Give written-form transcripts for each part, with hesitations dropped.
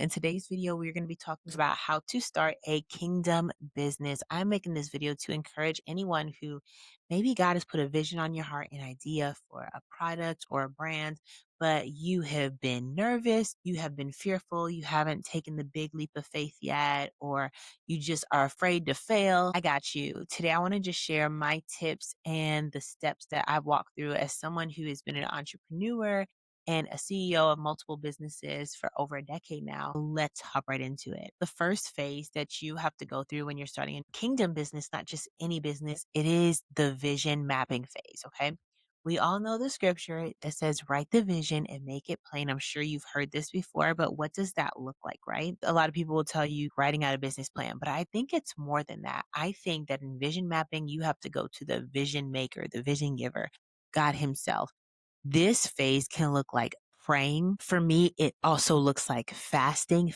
In today's video, we're going to be talking about how to start a kingdom business. I'm making this video to encourage anyone who maybe God has put a vision on your heart, an idea for a product or a brand, but you have been nervous, you have been fearful, you haven't taken the big leap of faith yet, or you just are afraid to fail. I got you. Today, I want to just share my tips and the steps that I've walked through as someone who has been an entrepreneur and a CEO of multiple businesses for over a decade now. Let's hop right into it. The first phase that you have to go through when you're starting a kingdom business, not just any business, it is the vision mapping phase. Okay. We all know the scripture that says, write the vision and make it plain. I'm sure you've heard this before, but what does that look like, right? A lot of people will tell you writing out a business plan, but I think it's more than that. I think that in vision mapping, you have to go to the vision maker, the vision giver, God Himself. This phase can look like praying. For me, it also looks like fasting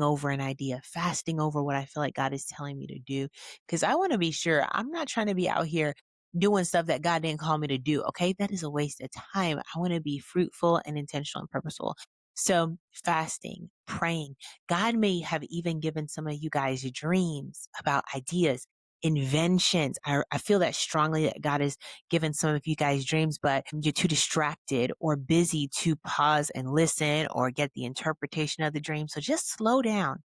over an idea, fasting over what I feel like God is telling me to do. Because I want to be sure I'm not trying to be out here doing stuff that God didn't call me to do. Okay. That is a waste of time. I want to be fruitful and intentional and purposeful. So fasting, praying. God may have even given some of you guys dreams about ideas, inventions. I feel that strongly that God has given some of you guys dreams, but you're too distracted or busy to pause and listen or get the interpretation of the dream. So just slow down.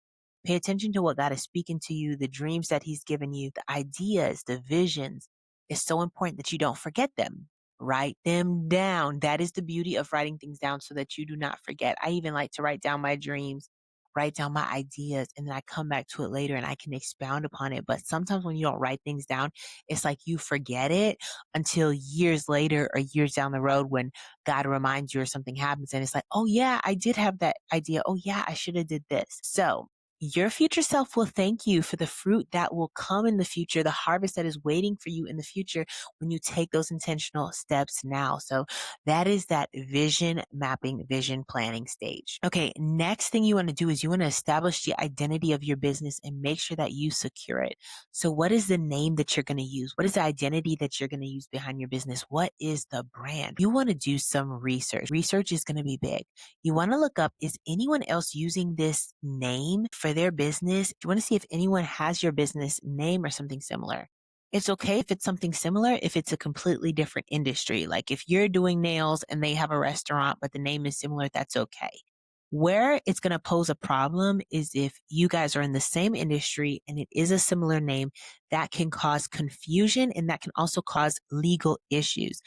Pay attention to what God is speaking to you, the dreams that He's given you, the ideas, the visions. It's so important that you don't forget them. Write them down. That is the beauty of writing things down so that you do not forget. I even like to write down my dreams, write down my ideas, and then I come back to it later and I can expound upon it. But sometimes when you don't write things down, it's like you forget it until years later or years down the road when God reminds you or something happens and it's like, oh yeah, I did have that idea. Oh yeah, I should have did this. So your future self will thank you for the fruit that will come in the future, the harvest that is waiting for you in the future when you take those intentional steps now. So that is that vision mapping, vision planning stage. Okay, next thing you want to do is you want to establish the identity of your business and make sure that you secure it. So what is the name that you're going to use? What is the identity that you're going to use behind your business? What is the brand? You want to do some research. Research is going to be big. You want to look up, is anyone else using this name for their business? You want to see if anyone has your business name or something similar. It's okay if it's something similar, if it's a completely different industry. Like if you're doing nails and they have a restaurant, but the name is similar, that's okay. Where it's going to pose a problem is if you guys are in the same industry and it is a similar name, that can cause confusion and that can also cause legal issues.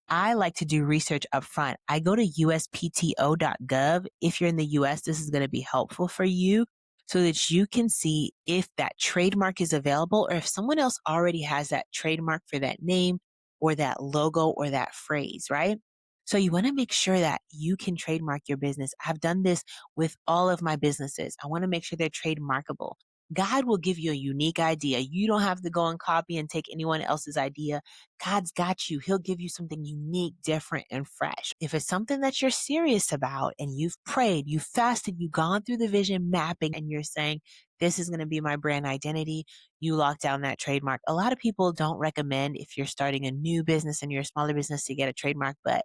I like to do research up front. I go to uspto.gov. If you're in the US, this is going to be helpful for you so that you can see if that trademark is available or if someone else already has that trademark for that name or that logo or that phrase, right? So you want to make sure that you can trademark your business. I've done this with all of my businesses. I want to make sure they're trademarkable. God will give you a unique idea. You don't have to go and copy and take anyone else's idea. God's got you. He'll give you something unique, different, and fresh. If it's something that you're serious about and you've prayed, you've fasted, you've gone through the vision mapping and you're saying, this is going to be my brand identity, you lock down that trademark. A lot of people don't recommend if you're starting a new business and you're a smaller business to get a trademark, but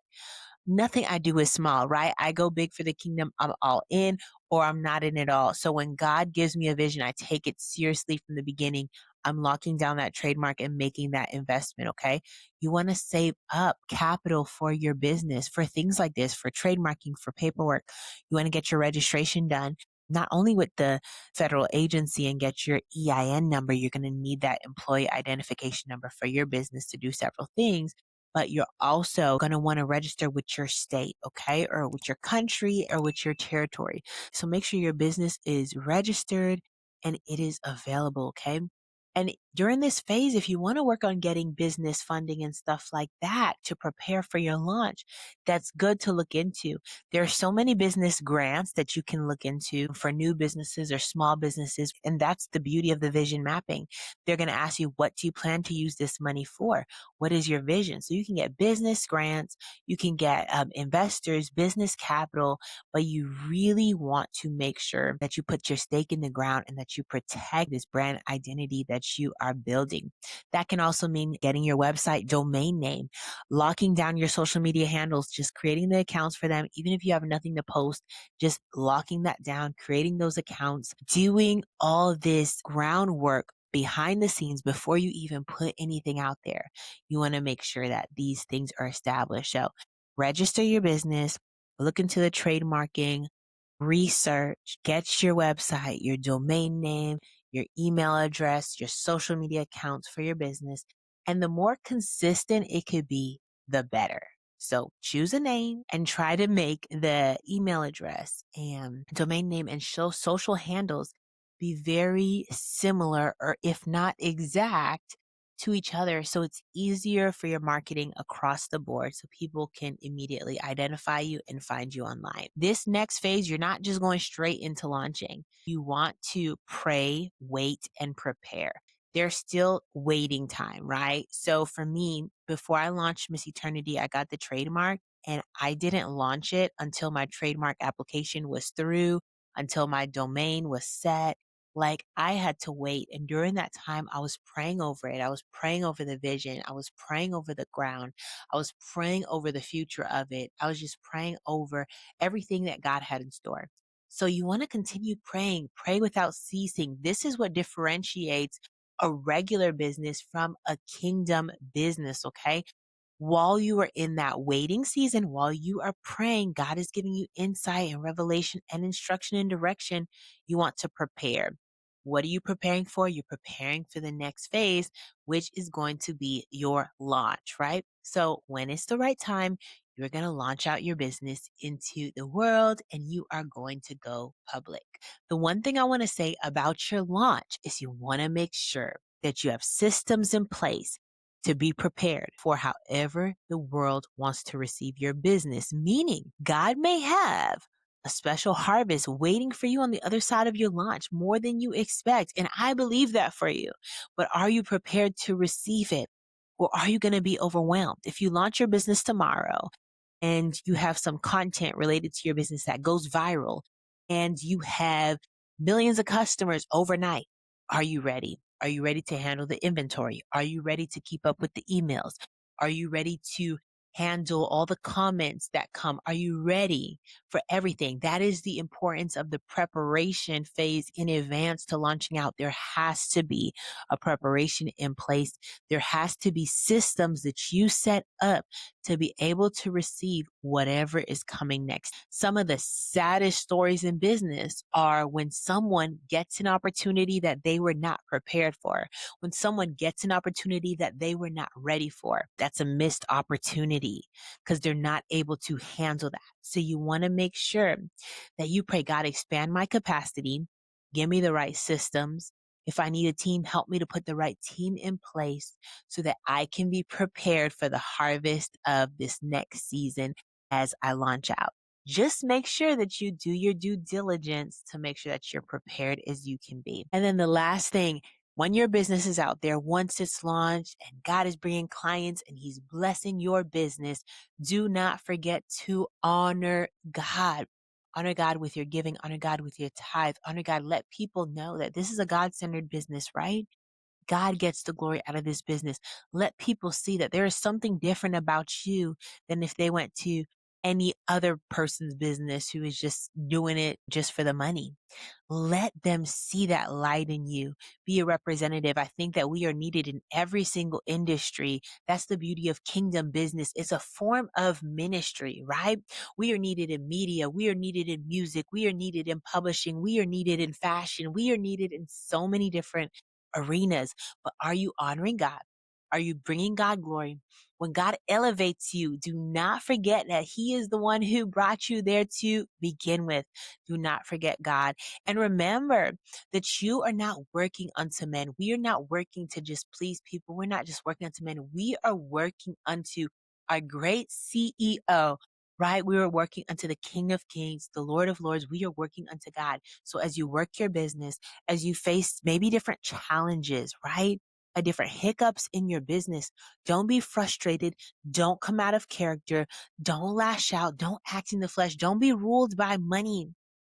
nothing I do is small, right? I go big for the kingdom. I'm all in or I'm not in at all. So when God gives me a vision, I take it seriously from the beginning. I'm locking down that trademark and making that investment. Okay. You want to save up capital for your business, for things like this, for trademarking, for paperwork. You want to get your registration done. Not only with the federal agency and get your EIN number, you're going to need that employee identification number for your business to do several things, but you're also going to want to register with your state, okay, or with your country or with your territory. So make sure your business is registered and it is available, okay? And during this phase, if you want to work on getting business funding and stuff like that to prepare for your launch, that's good to look into. There are so many business grants that you can look into for new businesses or small businesses. And that's the beauty of the vision mapping. They're going to ask you, what do you plan to use this money for? What is your vision? So you can get business grants, you can get investors, business capital, but you really want to make sure that you put your stake in the ground and that you protect this brand identity that that you are building. That can also mean getting your website domain name, locking down your social media handles, just creating the accounts for them. Even if you have nothing to post, just locking that down, creating those accounts, doing all this groundwork behind the scenes before you even put anything out there. You want to make sure that these things are established. So register your business, look into the trademarking, research, get your website, your domain name, your email address, your social media accounts for your business. And the more consistent it could be, the better. So choose a name and try to make the email address and domain name and social handles be very similar, or if not exact, to each other, so it's easier for your marketing across the board, so people can immediately identify you and find you online. This next phase, you're not just going straight into launching. You want to pray, wait, and prepare. There's still waiting time, right? So for me, before I launched Miss Eternity, I got the trademark and I didn't launch it until my trademark application was through, until my domain was set. Like, I had to wait. And during that time, I was praying over it. I was praying over the vision. I was praying over the ground. I was praying over the future of it. I was just praying over everything that God had in store. So you want to continue praying, pray without ceasing. This is what differentiates a regular business from a kingdom business. Okay. While you are in that waiting season, while you are praying, God is giving you insight and revelation and instruction and direction. You want to prepare. What are you preparing for? You're preparing for the next phase, which is going to be your launch, right? So when it's the right time, you're going to launch out your business into the world and you are going to go public. The one thing I want to say about your launch is you want to make sure that you have systems in place to be prepared for however the world wants to receive your business. Meaning, God may have a special harvest waiting for you on the other side of your launch, more than you expect. And I believe that for you. But are you prepared to receive it? Or are you going to be overwhelmed? If you launch your business tomorrow and you have some content related to your business that goes viral and you have millions of customers overnight, are you ready? Are you ready to handle the inventory? Are you ready to keep up with the emails? Are you ready to handle all the comments that come? Are you ready for everything? That is the importance of the preparation phase in advance to launching out. There has to be a preparation in place. There has to be systems that you set up to be able to receive whatever is coming next. Some of the saddest stories in business are when someone gets an opportunity that they were not prepared for, when someone gets an opportunity that they were not ready for. That's a missed opportunity because they're not able to handle that. So you want to make sure that you pray, God, expand my capacity, give me the right systems. If I need a team, help me to put the right team in place so that I can be prepared for the harvest of this next season as I launch out. Just make sure that you do your due diligence to make sure that you're prepared as you can be. And then the last thing, when your business is out there, once it's launched and God is bringing clients and he's blessing your business, do not forget to honor God. Honor God with your giving, honor God with your tithe, honor God. Let people know that this is a God-centered business, right? God gets the glory out of this business. Let people see that there is something different about you than if they went to any other person's business who is just doing it just for the money. Let them see that light in you. Be a representative. I think that we are needed in every single industry. That's the beauty of kingdom business. It's a form of ministry, right? We are needed in media. We are needed in music. We are needed in publishing. We are needed in fashion. We are needed in so many different arenas. But are you honoring God? Are you bringing God glory? When God elevates you, do not forget that he is the one who brought you there to begin with. Do not forget God. And remember that you are not working unto men. We are not working to just please people. We're not just working unto men. We are working unto our great CEO, right? We are working unto the King of Kings, the Lord of Lords. We are working unto God. So as you work your business, as you face maybe different challenges, right? Different hiccups in your business, don't be frustrated. Don't come out of character. Don't lash out. Don't act in the flesh. Don't be ruled by money.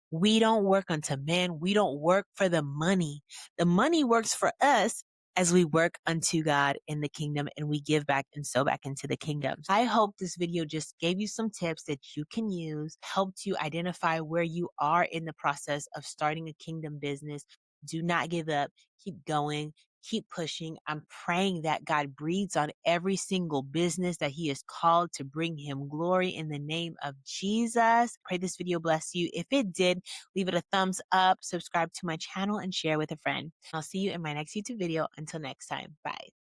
We don't work unto men. We don't work for the money. The money works for us. as we work unto God in the kingdom and we give back and sow back into the kingdom. I hope this video just gave you some tips that you can use, helped you identify where you are in the process of starting a kingdom business. Do not give up. Keep going. Keep pushing. I'm praying that God breathes on every single business that He is called to bring Him glory in the name of Jesus. Pray this video bless you. If it did, leave it a thumbs up, subscribe to my channel, and share with a friend. I'll see you in my next YouTube video. Until next time, bye.